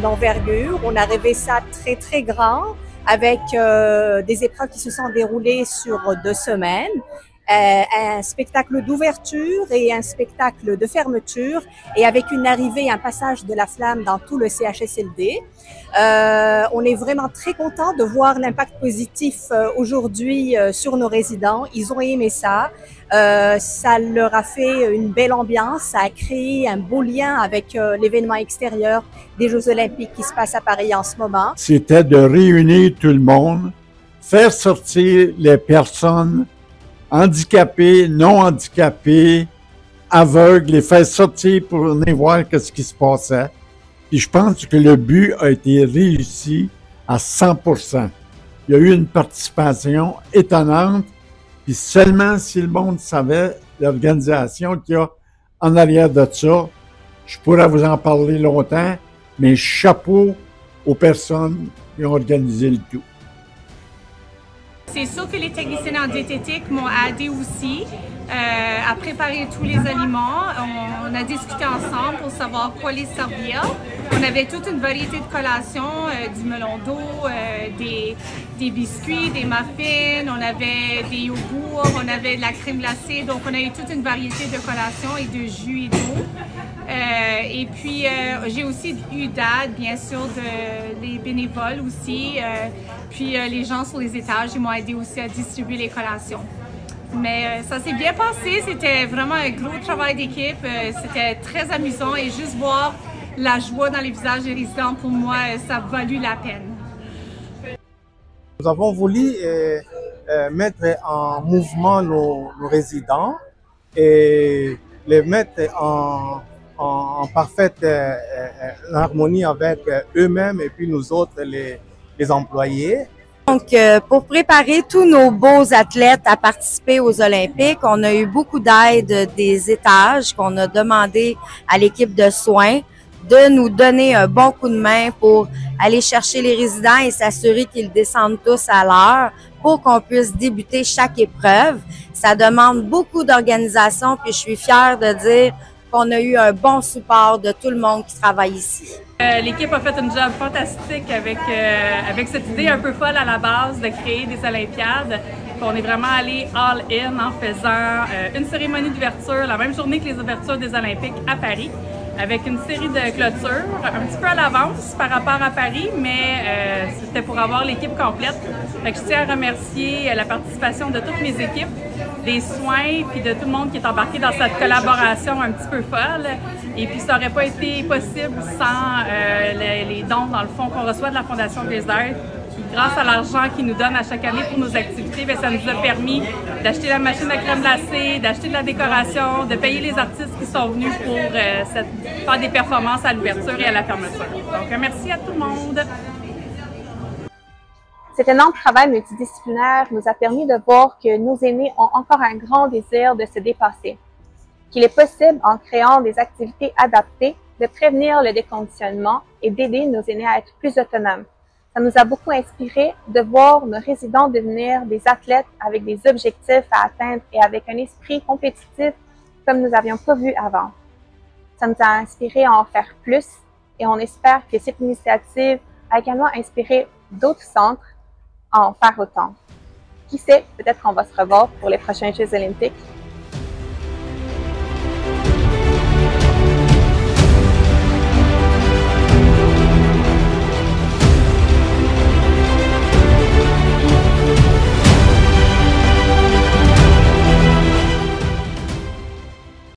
d'envergure. On a rêvé ça très, très grand avec des épreuves qui se sont déroulées sur 2 semaines. Un spectacle d'ouverture et un spectacle de fermeture et avec une arrivée, un passage de la flamme dans tout le CHSLD. On est vraiment très content de voir l'impact positif aujourd'hui sur nos résidents. Ils ont aimé ça. Ça leur a fait une belle ambiance. Ça a créé un beau lien avec l'événement extérieur des Jeux olympiques qui se passe à Paris en ce moment. C'était de réunir tout le monde, faire sortir les personnes handicapés, non handicapés, aveugles, les faire sortir pour venir voir ce qui se passait. Puis je pense que le but a été réussi à 100%. Il y a eu une participation étonnante, puis seulement si le monde savait l'organisation qu'il y a en arrière de ça, je pourrais vous en parler longtemps, mais chapeau aux personnes qui ont organisé le tout. C'est sûr que les techniciens en diététique m'ont aidé aussi à préparer tous les aliments. On a discuté ensemble pour savoir quoi les servir. On avait toute une variété de collations, du melon d'eau, des biscuits, des muffins, on avait des yogourts, on avait de la crème glacée. Donc on a eu toute une variété de collations et de jus et d'eau. Et puis, j'ai aussi eu d'aide, bien sûr, des bénévoles aussi. Puis, les gens sur les étages, ils m'ont aidé aussi à distribuer les collations. Mais ça s'est bien passé. C'était vraiment un gros travail d'équipe. C'était très amusant et juste voir la joie dans les visages des résidents, pour moi, ça a valu la peine. Nous avons voulu mettre en mouvement nos résidents et les mettre en parfaite harmonie avec eux-mêmes et puis nous autres, les employés. Donc, pour préparer tous nos beaux athlètes à participer aux Olympiques, on a eu beaucoup d'aide des étages qu'on a demandé à l'équipe de soins de nous donner un bon coup de main pour aller chercher les résidents et s'assurer qu'ils descendent tous à l'heure pour qu'on puisse débuter chaque épreuve. Ça demande beaucoup d'organisation, puis je suis fière de dire qu'on a eu un bon support de tout le monde qui travaille ici. L'équipe a fait un job fantastique avec cette idée un peu folle à la base de créer des Olympiades. On est vraiment allé all-in en faisant une cérémonie d'ouverture la même journée que les ouvertures des Olympiques à Paris, avec une série de clôtures un petit peu à l'avance par rapport à Paris, mais c'était pour avoir l'équipe complète. Fait que je tiens à remercier la participation de toutes mes équipes, des soins, puis de tout le monde qui est embarqué dans cette collaboration un petit peu folle. Et puis ça n'aurait pas été possible sans les dons, dans le fond, qu'on reçoit de la Fondation Grizzly. Grâce à l'argent qu'ils nous donnent à chaque année pour nos activités, bien, ça nous a permis d'acheter la machine à crème glacée, d'acheter de la décoration, de payer les artistes qui sont venus pour faire des performances à l'ouverture et à la fermeture. Donc, merci à tout le monde. Cet énorme travail multidisciplinaire nous a permis de voir que nos aînés ont encore un grand désir de se dépasser, qu'il est possible, en créant des activités adaptées, de prévenir le déconditionnement et d'aider nos aînés à être plus autonomes. Ça nous a beaucoup inspiré de voir nos résidents devenir des athlètes avec des objectifs à atteindre et avec un esprit compétitif comme nous n'avions pas vu avant. Ça nous a inspiré à en faire plus et on espère que cette initiative a également inspiré d'autres centres à en faire autant. Qui sait, peut-être qu'on va se revoir pour les prochains Jeux olympiques.